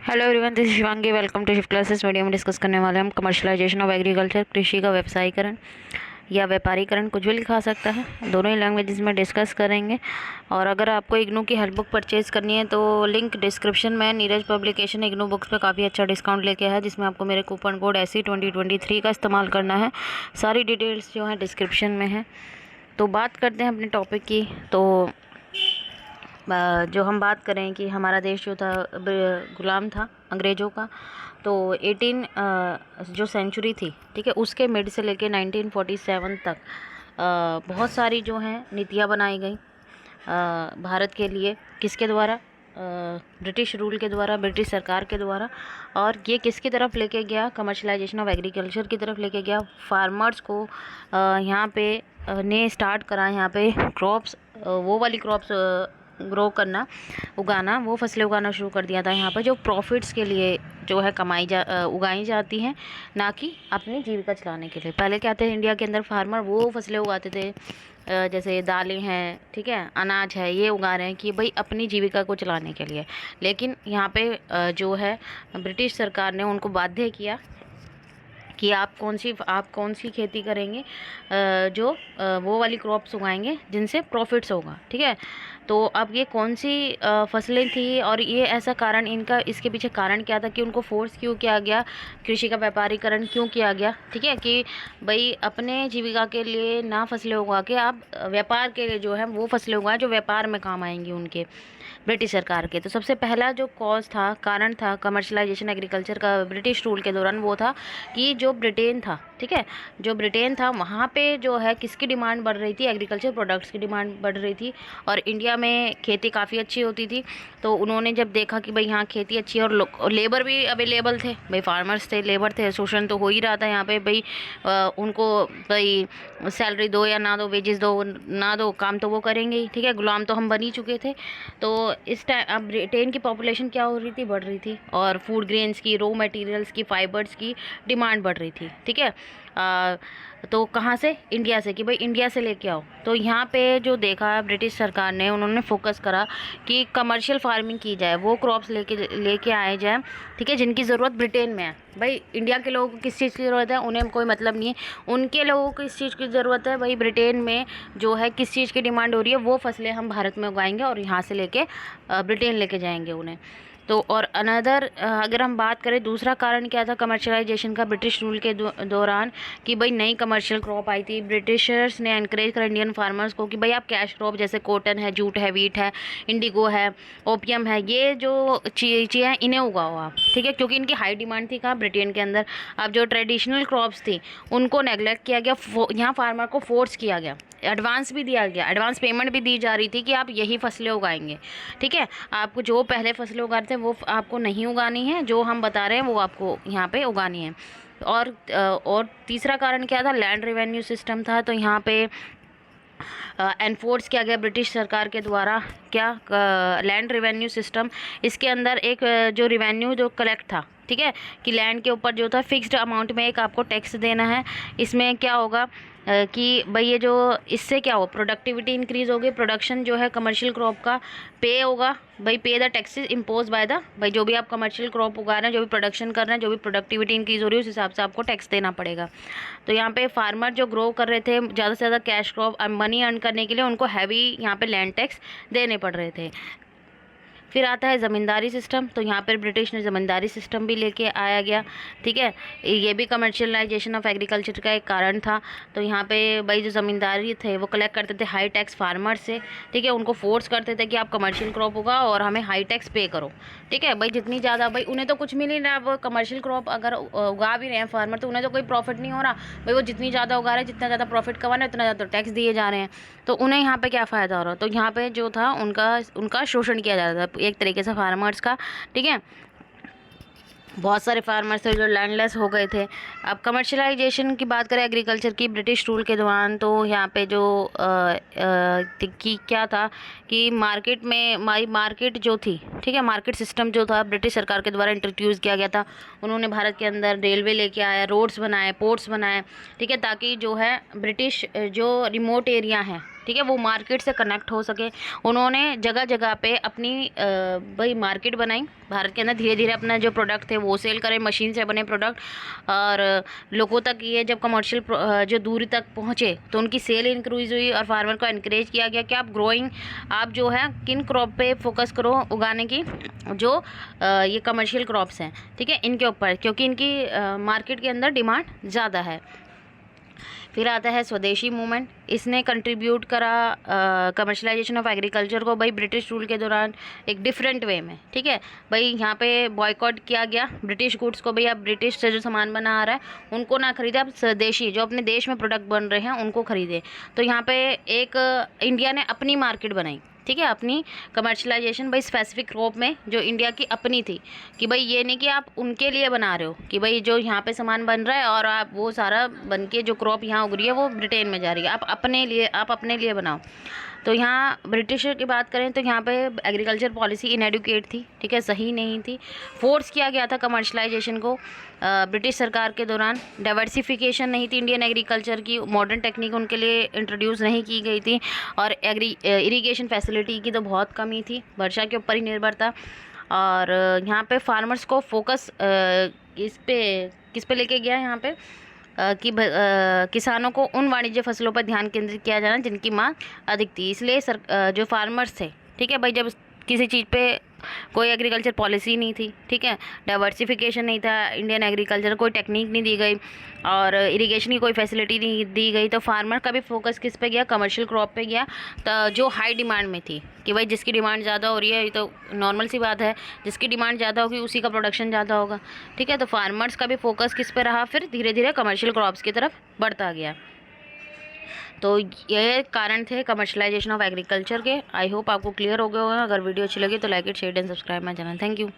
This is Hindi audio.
Hello everyone, this is Shivangi. Welcome to shift classes. Video में डिस्कस करने वाले हम कमर्शलाइजेशन ऑफ एग्रीकल्चर, कृषि का व्यवसायीकरण या व्यापारीकरण, कुछ भी लिखा सकता है। दोनों ही लैंग्वेजेस में डिस्कस करेंगे। और अगर आपको इग्नू की हेल्प बुक परचेज़ करनी है तो लिंक डिस्क्रिप्शन में। नीरज पब्लिकेशन इग्नू बुक्स पे काफ़ी अच्छा डिस्काउंट लेके है, जिसमें आपको मेरे कूपन कोड SC 2023 का इस्तेमाल करना है। सारी डिटेल्स जो है डिस्क्रिप्शन में है। तो बात करते हैं अपने टॉपिक की। तो जो हम बात करें कि हमारा देश जो था गुलाम था अंग्रेज़ों का। तो 18 जो सेंचुरी थी, ठीक है, उसके मिड से लेके 1947 तक बहुत सारी जो हैं नीतियाँ बनाई गई भारत के लिए। किसके द्वारा? ब्रिटिश रूल के द्वारा, ब्रिटिश सरकार के द्वारा। और ये किसकी तरफ लेके गया? कमर्शलाइजेशन ऑफ एग्रीकल्चर की तरफ लेके गया। फार्मर्स को यहाँ पे ने स्टार्ट करा यहाँ पे क्रॉप्स, वो वाली क्रॉप्स ग्रो करना, उगाना, वो फसलें उगाना शुरू कर दिया था यहाँ पर, जो प्रॉफिट्स के लिए जो है उगाई जाती हैं, ना कि अपनी जीविका चलाने के लिए। पहले क्या थे, इंडिया के अंदर फार्मर वो फसलें उगाते थे जैसे दालें हैं, ठीक है, अनाज है, ये उगा रहे हैं कि भाई अपनी जीविका को चलाने के लिए। लेकिन यहाँ पे जो है ब्रिटिश सरकार ने उनको बाध्य किया कि आप कौन सी खेती करेंगे, जो वो वाली क्रॉप्स उगाएंगे जिनसे प्रॉफिट्स होगा, ठीक है। तो अब ये कौन सी फसलें थी और ये ऐसा कारण, इनका इसके पीछे कारण क्या था कि उनको फोर्स क्यों किया गया, कृषि का व्यापारीकरण क्यों किया गया, ठीक है, कि भाई अपने जीविका के लिए ना फसलें उगा के आप व्यापार के लिए जो है वो फसलें उगाएं जो व्यापार में काम आएंगी उनके, ब्रिटिश सरकार के। तो सबसे पहला जो कॉज था, कारण था कमर्शलाइजेशन एग्रीकल्चर का ब्रिटिश रूल के दौरान, वो था कि जो ब्रिटेन था, ठीक है, जो ब्रिटेन था वहाँ पे जो है किसकी डिमांड बढ़ रही थी? एग्रीकल्चर प्रोडक्ट्स की डिमांड बढ़ रही थी। और इंडिया में खेती काफ़ी अच्छी होती थी। तो उन्होंने जब देखा कि भाई यहाँ खेती अच्छी है और लेबर भी अवेलेबल थे, भाई फार्मर्स थे, लेबर थे, शोषण तो हो ही रहा था यहाँ पे, भाई उनको भाई सैलरी दो या ना दो, वेजेस दो ना दो, काम तो वो करेंगे ही, ठीक है, गुलाम तो हम बन ही चुके थे। तो इस टाइम अब ब्रिटेन की पॉपुलेशन क्या हो रही थी? बढ़ रही थी। और फूड ग्रेन्स की, रॉ मटेरियल्स की, फाइबर्स की डिमांड बढ़ रही थी, ठीक है। तो कहाँ से? इंडिया से, कि भाई इंडिया से लेके आओ। तो यहाँ पे जो देखा ब्रिटिश सरकार ने, उन्होंने फोकस करा कि कमर्शियल फार्मिंग की जाए, वो क्रॉप्स लेके आए जाए, ठीक है, जिनकी ज़रूरत ब्रिटेन में है। भाई इंडिया के लोगों को किस चीज़ की ज़रूरत है, उन्हें कोई मतलब नहीं है। उनके लोगों को किस चीज़ की ज़रूरत है, भाई ब्रिटेन में जो है किस चीज़ की डिमांड हो रही है, वो फसलें हम भारत में उगाएंगे और यहाँ से लेके ब्रिटेन लेके जाएंगे उन्हें। तो और अनदर अगर हम बात करें, दूसरा कारण क्या था कमर्शलाइजेशन का ब्रिटिश रूल के दौरान, कि भाई नई कमर्शियल क्रॉप आई थी। ब्रिटिशर्स ने एनकरेज करा इंडियन फार्मर्स को कि भाई आप कैश क्रॉप जैसे कॉटन है, जूट है, वीट है, इंडिगो है, ओपियम है, ये जो चीज़ें हैं इन्हें उगाओ आप, ठीक है, क्योंकि इनकी हाई डिमांड थी कहाँ? ब्रिटेन के अंदर। अब जो ट्रेडिशनल क्रॉप्स थी उनको नेगलेक्ट किया गया, यहाँ फार्मर को फोर्स किया गया, एडवांस भी दिया गया, एडवांस पेमेंट भी दी जा रही थी कि आप यही फसलें उगाएंगे, ठीक है। आपको जो पहले फसलें उगाते हैं वो आपको नहीं उगानी है, जो हम बता रहे हैं वो आपको यहाँ पे उगानी है। और तीसरा कारण क्या था? लैंड रेवेन्यू सिस्टम था। तो यहाँ पे एनफोर्स किया गया ब्रिटिश सरकार के द्वारा क्या? Land revenue system. इसके अंदर एक जो रिवेन्यू जो कलेक्ट था, ठीक है, कि लैंड के ऊपर जो था फिक्स्ड अमाउंट में एक आपको टैक्स देना है। इसमें क्या होगा कि भाई ये जो, इससे क्या हो, प्रोडक्टिविटी इंक्रीज़ होगी, प्रोडक्शन जो है कमर्शियल क्रॉप का पे होगा, भाई पे the taxes impose by the, भाई जो भी आप कमर्शियल क्रॉप उगा रहे हैं, जो भी प्रोडक्शन कर रहे हैं, जो भी प्रोडक्टिविटी इंक्रीज़ हो रही है, उस हिसाब से आपको टैक्स देना पड़ेगा। तो यहाँ पे फार्मर जो ग्रो कर रहे थे ज़्यादा से ज़्यादा कैश क्रॉप मनी अर्न करने के लिए, उनको हैवी यहाँ पे लैंड टैक्स देने पड़ रहे थे। फिर आता है ज़मींदारी सिस्टम। तो यहाँ पर ब्रिटिश ने ज़मींदारी सिस्टम भी लेके आया गया, ठीक है, ये भी कमर्शियलाइजेशन ऑफ एग्रीकल्चर का एक कारण था। तो यहाँ पे भाई जो ज़मींदारी थे वो कलेक्ट करते थे हाई टैक्स फार्मर से, ठीक है, उनको फोर्स करते थे कि आप कमर्शियल क्रॉप उगाओ और हमें हाई टैक्स पे करो, ठीक है। भाई जितनी ज़्यादा, भाई उन्हें तो कुछ मिल नहीं रहा, वो कमर्शियल क्रॉप अगर उगा भी रहे हैं फार्मर तो उन्हें तो कोई प्रॉफिट नहीं हो रहा, भाई वो जितनी ज़्यादा उगा रहे हैं, जितना ज़्यादा प्रॉफिट कमा रहे हैं, उतना ज़्यादा टैक्स दिए जा रहे हैं, तो उन्हें यहाँ पे क्या फ़ायदा हो रहा है? तो यहाँ पे जो था उनका शोषण किया जा रहा था एक तरीके से फार्मर्स का, ठीक है। बहुत सारे फार्मर्स थे जो लैंडलेस हो गए थे। अब कमर्शलाइजेशन की बात करें एग्रीकल्चर की ब्रिटिश रूल के दौरान, तो यहाँ पे जो कि क्या था कि मार्केट जो थी, ठीक है, मार्केट सिस्टम जो था ब्रिटिश सरकार के द्वारा इंट्रोड्यूस किया गया था। उन्होंने भारत के अंदर रेलवे लेके आया, रोड्स बनाए, पोर्ट्स बनाए, ठीक है, ताकि जो है ब्रिटिश जो रिमोट एरिया हैं, ठीक है, वो मार्केट से कनेक्ट हो सके। उन्होंने जगह जगह पे अपनी भाई मार्केट बनाई भारत के अंदर, धीरे धीरे अपना जो प्रोडक्ट थे वो सेल करें, मशीन से बने प्रोडक्ट, और लोगों तक ये जब कमर्शियल जो दूरी तक पहुँचे तो उनकी सेल इंक्रीज़ हुई और फार्मर को इनक्रेज किया गया कि आप जो है किन क्रॉप पे फोकस करो उगाने की, जो ये कमर्शियल क्रॉप्स हैं, ठीक है, इनके ऊपर, क्योंकि इनकी मार्केट के अंदर डिमांड ज़्यादा है। फिर आता है स्वदेशी मूवमेंट। इसने कंट्रीब्यूट करा कमर्शलाइजेशन ऑफ एग्रीकल्चर को भाई ब्रिटिश रूल के दौरान एक डिफरेंट वे में, ठीक है भाई। यहाँ पे बॉयकॉट किया गया ब्रिटिश गुड्स को, भाई आप ब्रिटिश से जो सामान बना आ रहा है उनको ना खरीदे, आप स्वदेशी जो अपने देश में प्रोडक्ट बन रहे हैं उनको खरीदे। तो यहाँ पे एक इंडिया ने अपनी मार्केट बनाई, ठीक है, अपनी कमर्शलाइजेशन भाई स्पेसिफिक क्रॉप में जो इंडिया की अपनी थी, कि भाई ये नहीं कि आप उनके लिए बना रहे हो कि भाई जो यहाँ पे सामान बन रहा है और आप वो सारा बन के जो क्रॉप यहाँ उग रही है वो ब्रिटेन में जा रही है, आप अपने लिए बनाओ। तो यहाँ ब्रिटिश की बात करें तो यहाँ पे एग्रीकल्चर पॉलिसी इनएडुकेट थी, ठीक है, सही नहीं थी। फोर्स किया गया था कमर्शलाइजेशन को ब्रिटिश सरकार के दौरान। डाइवर्सिफिकेशन नहीं थी इंडियन एग्रीकल्चर की, मॉडर्न टेक्निक उनके लिए इंट्रोड्यूस नहीं की गई थी, और इरिगेशन फैसिलिटी की तो बहुत कमी थी, वर्षा के ऊपर ही निर्भर था। और यहाँ पे फार्मर्स को फोकस किस पे लेके गया यहाँ पे कि किसानों को उन वाणिज्य फसलों पर ध्यान केंद्रित किया जाना जिनकी मांग अधिक थी। इसलिए जो फार्मर्स थे, ठीक है भाई, जब किसी चीज़ पे कोई एग्रीकल्चर पॉलिसी नहीं थी, ठीक है, डाइवर्सिफिकेशन नहीं था, इंडियन एग्रीकल्चर कोई टेक्निक नहीं दी गई और इरिगेशन की कोई फैसिलिटी नहीं दी गई, तो फार्मर का भी फोकस किस पे गया, कमर्शियल क्रॉप पे गया, तो जो हाई डिमांड में थी, कि भाई जिसकी डिमांड ज़्यादा हो रही है, ये तो नॉर्मल सी बात है, जिसकी डिमांड ज़्यादा होगी उसी का प्रोडक्शन ज़्यादा होगा, ठीक है। तो फार्मर्स का भी फोकस किस पे रहा, फिर धीरे धीरे कमर्शियल क्रॉप्स की तरफ बढ़ता गया। तो ये कारण थे कमर्शलाइजेशन ऑफ एग्रीकल्चर के। आई होप आपको क्लियर हो गए होंगे। अगर वीडियो अच्छी लगी तो like it, share and subscribe my channel. Thank you.